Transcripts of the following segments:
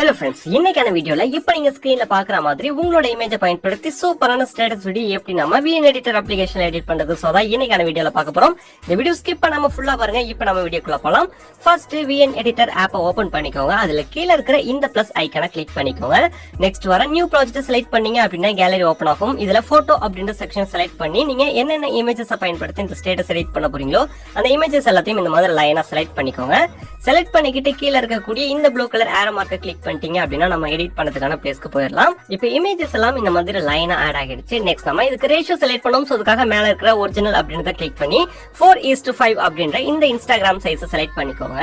Hello friends, இன்னைக்கான வீடியோல இப்ப நீங்க ஸ்கிரீன்ல பாக்குற மாதிரி உங்களோட இமேஜை பயன்படுத்தி சூப்பரான ஸ்டேட்டஸ் வீடியோ எப்படி நம்ம VN எடிட்டர் அப்ளிகேஷன்ல எடிட் பண்றது சோ தான் இன்னைக்கான வீடியோல பார்க்க போறோம். இந்த வீடியோ ஸ்கிப் பண்ணாம ஃபுல்லா பாருங்க. இப்போ நம்ம வீடியோக்குள்ள போலாம். ஃபர்ஸ்ட் VN எடிட்டர் ஆப்பை ஓபன் பண்ணிக்கோங்க. அதுல கீழ இருக்கிற இந்த பிளஸ் ஐகானை கிளிக் பண்ணிக்கோங்க. நெக்ஸ்ட் வர நியூ ப்ராஜெக்ட் செலக்ட் பண்ணீங்க அப்படின்னா கேலரி ஓபன் ஆகும். இதுல போட்டோ அப்படின்ற செக்ஷன் செலக்ட் பண்ணி நீங்க என்னென்ன இமேஜஸ் பயன்படுத்தி இந்த ஸ்டேட்டஸ் எடிட் பண்ண போறீங்களோ அந்த இமேஜஸ் எல்லாத்தையும் இந்த மாதிரி லைனா செலக்ட் பண்ணிக்கோங்க. செலக்ட் பண்ணிக்கிட்டு கீழ இருக்கக்கூடிய இந்த ப்ளூ கலர் ஆரோ மார்க்கை கிளிக் பண்ணிட்டீங்க அப்படின்னா நம்ம எடிட் பண்ணதுக்கான பிளேஸ்க்கு போயிடலாம். இப்போ இமேஜஸ் எல்லாம் இந்த மாதிரி லைனா ஆட் ஆகிடுச்சு. நெக்ஸ்ட் நம்ம இதுக்கு ரேஷியோ செலக்ட் பண்ணோம். சோ அதுக்காக மேல இருக்கிற ஒரிஜினல் அப்படின்றத கிளிக் பண்ணி 4:5 அப்படின்ற இந்த இன்ஸ்டாகிராம் சைஸை செலக்ட் பண்ணிக்கோங்க.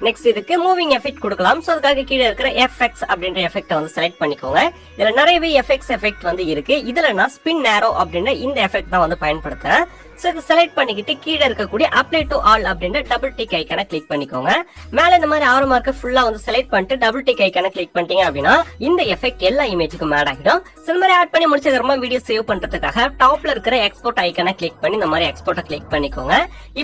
நெக்ஸ்ட் இதுக்கு மூவிங் எஃபெக்ட் கொடுக்கலாம். சோ அதுக்காக கீழ இருக்கிற FX அப்படின்ற எஃபெக்ட்டை வந்து செலக்ட் பண்ணிக்கோங்க. இதுல நிறையவே FX எஃபெக்ட் வந்து இருக்கு. இதுல நான் ஸ்பின் நேரோ அப்படின்ற இந்த எஃபெக்ட் தான் வந்து பயன்படுத்துறேன். சோ இது செலக்ட் பண்ணிக்கிட்டு கீழ இருக்கக்கூடிய அப்ளை டு ஆல் அப்படின்ற டபுள் டிக் ஐகானை கிளிக் பண்ணிக்கோங்க. மேல இந்த மாதிரி ஆரோ மார்க்கை ஃபுல்லா வந்து செலக்ட் பண்ணிட்டு டபுள் டிக் ஐகானை கிளிக் பண்ணிட்டீங்க அப்படின்னா இந்த எஃபெக்ட் எல்லா இமேஜுக்கும் ஆட் ஆகிடும். சோ இந்த மாதிரி ஆட் பண்ணி முடிச்சதுக்கு அப்புறமா வீடியோ சேவ் பண்றதுக்காக டாப்ல இருக்கிற எக்ஸ்போர்ட் ஐகானை கிளிக் பண்ணி இந்த மாதிரி எக்ஸ்போர்ட்டை கிளிக் பண்ணிக்கோங்க.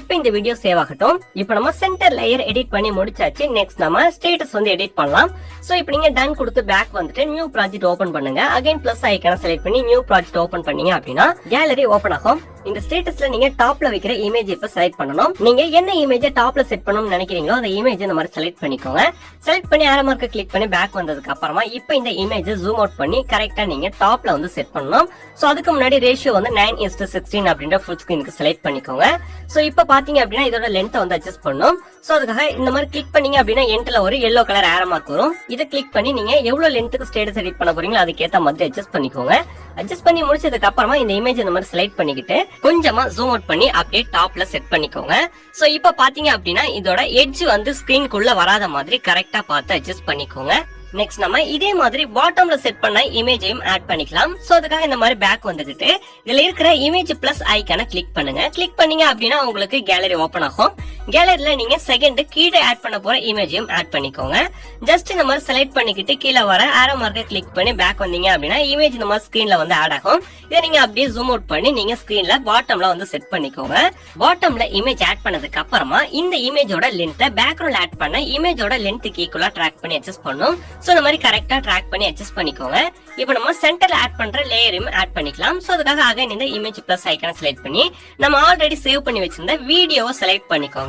இப்போ இந்த வீடியோ சேவ் ஆகட்டும். இப்போ நம்ம சென்டர் லேயர் எடிட் பண்ணி முடிச்சாச்சு. நெக்ஸ்ட் நம்ம ஸ்டேட்டஸ் வந்து எடிட் பண்ணலாம். சோ இப்போ நீங்க டன் கொடுத்து பேக் வந்துட்டு நியூ ப்ராஜெக்ட் ஓபன் பண்ணுங்க. அகைன் பிளஸ் ஐகானை செலக்ட் பண்ணி நியூ ப்ராஜெக்ட் ஓபன் பண்ணீங்க அப்படின்னா கேலரி ஓபன் ஆகும். இந்த ஸ்டேட்டஸ்ல நீங்க டாப்ல வைக்கிற இமேஜ் இப்ப செலக்ட் பண்ணணும். நீங்க என்ன இமேஜை டாப்ல செட் பண்ணணும்னு நினைக்கிறீங்களோ அந்த இமேஜ் இந்த மாதிரி செலக்ட் பண்ணிக்கோங்க. செலக்ட் பண்ணி ஆரோ மார்க்கை கிளிக் பண்ணி பேக் வந்ததுக்கு அப்புறமா இப்ப இந்த இமேஜை ஜூம் அவுட் பண்ணி கரெக்டா நீங்க டாப்ல வந்து செட் பண்ணணும். சோ அதுக்கு முன்னாடி ரேஷியோ வந்து 9:16 அப்படின்ற ஃபுல் ஸ்கிரீனுக்கு செலக்ட் பண்ணிக்கோங்க. சோ இப்ப பாத்தீங்க அப்படின்னா இதோட லென்த்தை வந்து அட்ஜஸ்ட் பண்ணணும். சோ அதுக்காக இந்த மாதிரி கிளிக் பண்ணீங்க அப்படின்னா எண்ட்ல ஒரு yellow கலர் ஆரோ மார்க் வரும். இதை கிளிக் பண்ணி நீங்க எவ்வளவு லென்த்துக்கு ஸ்டேட்டஸ் எடிட் பண்ண போறீங்களோ அதுக்கு ஏத்த மாதிரி அட்ஜஸ்ட் பண்ணிக்கோங்க. அட்ஜஸ்ட் பண்ணி முடிச்சதுக்கு அப்புறமா இந்த இமேஜ் இந்த மாதிரி செலக்ட் பண்ணிக்கிட்டு கொஞ்சமா ஜூம் அவுட் பண்ணி அப்படியே டாப்ல செட் பண்ணிக்கோங்க. சோ இப்ப பாத்தீங்க அப்படின்னா இதோட எட்ஜ் வந்து ஸ்கிரீனுக்குள்ள வராத மாதிரி கரெக்டா பார்த்து அட்ஜஸ்ட் பண்ணிக்கோங்க. நெக்ஸ்ட் நம்ம இதே மாதிரி பாட்டம்ல செட் பண்ண இமேஜையும் ஆட் பண்ணிக்கலாம். சோ அதுக்காக இந்த மாதிரி பேக் வந்துட்டு இதுல இருக்கிற இமேஜ் பிளஸ் ஐகானை கிளிக் பண்ணுங்க. கிளிக் பண்ணீங்க அப்படின்னா உங்களுக்கு கேலரி ஓபன் ஆகும். கேலரியில நீங்க செகண்ட் கீழே ஆட் பண்ண போற இமேஜையும் ஆட் பண்ணிக்கோங்க. ஜஸ்ட் இந்த மாதிரி செலக்ட் பண்ணிக்கிட்டு கீழே வர ஆரோ மார்க்கை கிளிக் பண்ணி பேக் வந்தீங்க அப்படின்னா இமேஜ் இந்த மாதிரி ஸ்கிரீன்ல வந்து ஆட் ஆகும். இதை நீங்க அப்படியே ஜூம் அவுட் பண்ணி நீங்க ஸ்கிரீன்ல பாட்டம்ல வந்து செட் பண்ணிக்கோங்க. பாட்டம்ல இமேஜ் ஆட் பண்ணதுக்கு அப்புறமா இந்த இமேஜோட லென்த்தை பேக்ரவுண்ட் ஆட் பண்ண இமேஜோட லென்த்துக்கு ஈக்குவலா ட்ராக் பண்ணி அட்ஜஸ்ட் பண்ணும். சோ இந்த மாதிரி கரெக்டா ட்ராக் பண்ணி அட்ஜஸ்ட் பண்ணிக்கோங்க. இப்போ நம்ம சென்டர்ல ஆட் பண்ற லேயரையும் ஆட் பண்ணிக்கலாம். சோ அதுக்காக அகைன் இந்த இமேஜ் பிளஸ் ஐகானை செலக்ட் பண்ணி நம்ம ஆல்ரெடி சேவ் பண்ணி வச்சிருந்த வீடியோவை செலக்ட் பண்ணிக்கோங்க.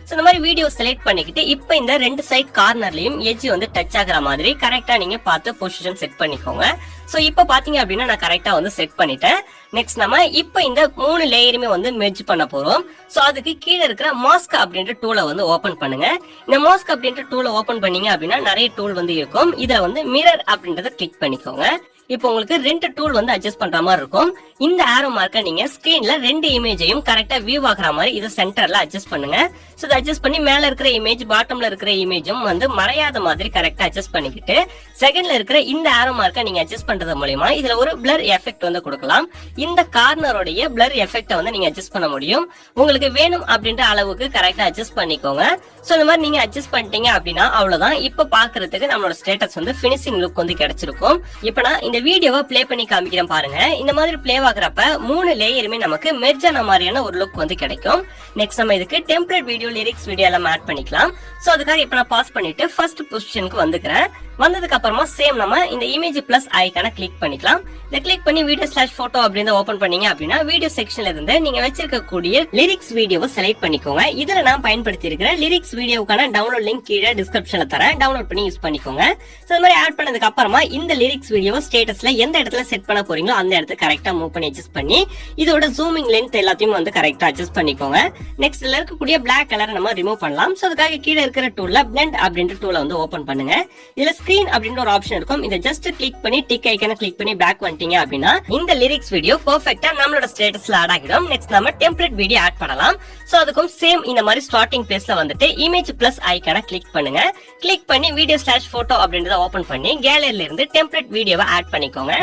சோ இந்த மாதிரி வீடியோ செலக்ட் பண்ணிக்கிட்டு இப்போ இந்த ரெண்டு சைட் கார்னர்லயும் எட்ஜ் வந்து டச் ஆகுற மாதிரி கரெக்டா நீங்க பார்த்து பொசிஷன் செட் பண்ணிக்கோங்க. சோ இப்போ பாத்தீங்க அப்படின்னா நான் கரெக்டா வந்து செட் பண்ணிட்டேன். நெக்ஸ்ட் நம்ம இப்போ இந்த 3 லேயருமே வந்து மெர்ஜ் பண்ண போறோம். சோ அதுக்கு கீழே இருக்கிற மாஸ்க் அப்படின்ற டூலை வந்து ஓபன் பண்ணுங்க. இந்த மாஸ்க் அப்படின்ற டூலை ஓபன் பண்ணீங்க அப்படின்னா நிறைய டூல் வந்து இருக்கும். இதுல வந்து மிரர் அப்படின்றத கிளிக் பண்ணிக்கோங்க. இப்போ உங்களுக்கு 2 டூல் வந்து அட்ஜஸ்ட் பண்ற மாதிரி இருக்கும். இந்த ஆரோ மார்க்கை நீங்க ஸ்கிரீன்ல 2 இமேஜையும் கரெக்டா வியூ ஆகுற மாதிரி இதை சென்டர்ல அட்ஜஸ்ட் பண்ணுங்க. சோ இதை அட்ஜஸ்ட் பண்ணி மேல இருக்கிற இமேஜ் பாட்டம்ல இருக்கிற இமேஜும் வந்து மறையாத மாதிரி கரெக்டா அட்ஜஸ்ட் பண்ணிக்கிட்டு செகண்ட்ல இருக்கிற இந்த ஆரோ மார்க்கை நீங்க அட்ஜஸ்ட் பண்றது மூலமா இதுல ஒரு பிளர் எஃபெக்ட் வந்து கொடுக்கலாம். இந்த கார்னரோடைய பிளர் எஃபெக்ட்டை வந்து நீங்க அட்ஜஸ்ட் பண்ண முடியும். உங்களுக்கு வேணும் அப்படின்ற அளவுக்கு கரெக்டா அட்ஜஸ்ட் பண்ணிக்கோங்க. சோ இந்த மாதிரி நீங்க அட்ஜஸ்ட் பண்ணிட்டீங்க அப்படின்னா அவ்வளவுதான். இப்ப பாக்குறதுக்கு நம்மளோட ஸ்டேட்டஸ் வந்து பினிஷிங் லுக் வந்து கிடைச்சிருக்கும். இப்ப நான் இந்த வீடியோவை ப்ளே பண்ணி காமிக்கிறேன் பாருங்க. இந்த மாதிரி ப்ளே ஆகுறப்ப 3 லேயருமே நமக்கு மெர்ஜ் ஆன மாதிரியான ஒரு லுக் வந்து கிடைக்கும். நெக்ஸ்ட் நம்ம இதுக்கு டெம்ப்ளேட் வீடியோ, லிரிக்ஸ் வீடியோ எல்லாம் ஆட் பண்ணிக்கலாம். சோ அதுக்காக இப்ப நான் பாஸ் பண்ணிட்டு ஃபர்ஸ்ட் பொசிஷனுக்கு வந்துக்கிறேன். வந்ததுக்கு அப்புறமா சேம் நம்ம இந்த இமேஜ் பிளஸ் ஐகானை கிளிக் பண்ணிக்கலாம். இதை கிளிக் பண்ணி வீடியோ/போட்டோ அப்படின்னு ஓபன் பண்ணீங்க அப்படின்னா வீடியோ செக்ஷன்ல இருந்து நீங்க வச்சிருக்கக்கூடிய லிரிக்ஸ் வீடியோவை செலக்ட் பண்ணிக்கோங்க. இதுல நான் பயன்படுத்தி இருக்கிற லிரிக்ஸ் வீடியோக்கான டவுன்லோட் லிங்க் கீழே டிஸ்கிரிப்ஷன்ல தரேன். டவுன்லோட் பண்ணி யூஸ் பண்ணிக்கோங்க. சோ இந்த மாதிரி ஆட் பண்ணதுக்கு அப்புறமா இந்த லிரிக்ஸ் வீடியோவை ஸ்டேட்டஸ்ல எந்த இடத்துல செட் பண்ண போறீங்களோ அந்த இடத்துக்கு கரெக்டா மூவ் பண்ணி அட்ஜஸ்ட் பண்ணி இதோட ஜூமிங் லென்த் எல்லாத்தையும் வந்து கரெக்டா அட்ஜஸ்ட் பண்ணிக்கோங்க. நெக்ஸ்ட் இதுல இருக்கக்கூடிய பிளாக் கலரை நம்ம ரிமூவ் பண்ணலாம். சோ அதுக்காக கீழே இருக்கிற டூல்ல பிளெண்ட் அப்படின்ற டூலை வந்து ஓபன் பண்ணுங்க. இதுல ஸ்கிரீன் அப்படின்ற ஒரு ஆப்ஷன் இருக்கும். இதை ஜஸ்ட் கிளிக் பண்ணி டிக் ஐகானை கிளிக் பண்ணி பேக் வந்துட்டீங்க அப்படின்னா இந்த லிரிக்ஸ் வீடியோ பெர்ஃபெக்ட்டா நம்மளோட ஸ்டேட்டஸ்ல ஆட் ஆகிடும். நெக்ஸ்ட் நம்ம டெம்ப்ளேட் வீடியோ ஆட் பண்ணலாம். சோ அதுக்கும் சேம் இந்த மாதிரி ஸ்டார்டிங் பிளேஸ்ல வந்துட்டு இமேஜ் பிளஸ் ஐகானை கிளிக் பண்ணுங்க. கிளிக் பண்ணி வீடியோ/போட்டோ அப்படின்றத ஓபன் பண்ணி கேலரியில இருந்து டெம்ப்ளேட் வீடியோவை ஆட் பண்ணிக்கோங்க.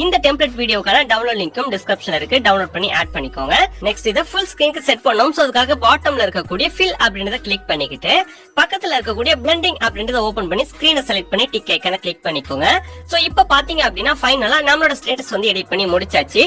இந்த டெம்ப்ளேட் வீடியோக்கான டவுன்லோட் லிங்க்கும் டிஸ்கிரிப்ஷன்ல இருக்கு, டவுன்லோட் பண்ணி ஆட் பண்ணிக்கோங்க. நெக்ஸ்ட் இத ஃபுல் ஸ்கிரீனுக்கு செட் பண்ணோம். சோ அதுக்காக பாட்டம்ல இருக்கக்கூடிய ஃபில் அப்படின்றத கிளிக் பண்ணிக்கிட்டு பக்கத்துல இருக்கக்கூடிய பிளெண்டிங் அப்படின்றத ஓபன் பண்ணி ஸ்கிரீனை செலக்ட் பண்ணி டிக் ஐகானை கிளிக் பண்ணிக்கோங்க. சோ இப்போ பாத்தீங்க அப்படின்னா ஃபைனலா நம்மளோட ஸ்டேட்டஸ் வந்து எடிட் பண்ணி முடிச்சாச்சு.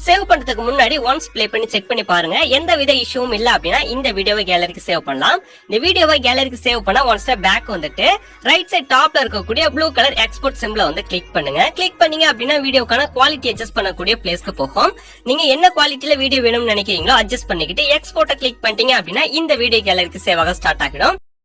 சேவ் பண்றதுக்கு முன்னாடி ஒன்ஸ் ப்ளே பண்ணி செக் பண்ணி பாருங்க. எந்த வித இஷ்யூவும் இல்ல அப்படின்னா இந்த வீடியோவை கேலரிக்கு சேவ் பண்ணலாம். இந்த வீடியோவை கேலரிக்கு சேவ் பண்ண ஒன் ஸ்டெப் பேக் வந்துட்டு ரைட் சைடு டாப்ல இருக்கக்கூடிய ப்ளூ கலர் எக்ஸ்போர்ட் சிம்பிளை வந்து கிளிக் பண்ணுங்க. கிளிக் பண்ணீங்க அப்படின்னா வீடியோக்கான குவாலிட்டி அட்ஜஸ்ட் பண்ணக்கூடிய பிளேஸ்க்கு போகும். நீங்க என்ன குவாலிட்டியில வீடியோ வேணும்னு நினைக்கிறீங்களோ அட்ஜஸ்ட் பண்ணிக்கிட்டு எக்ஸ்போர்ட்டை கிளிக் பண்ணிட்டீங்க அப்படின்னா இந்த வீடியோ கேலரிக்கு சேவ் ஆக ஸ்டார்ட் ஆகிடும்.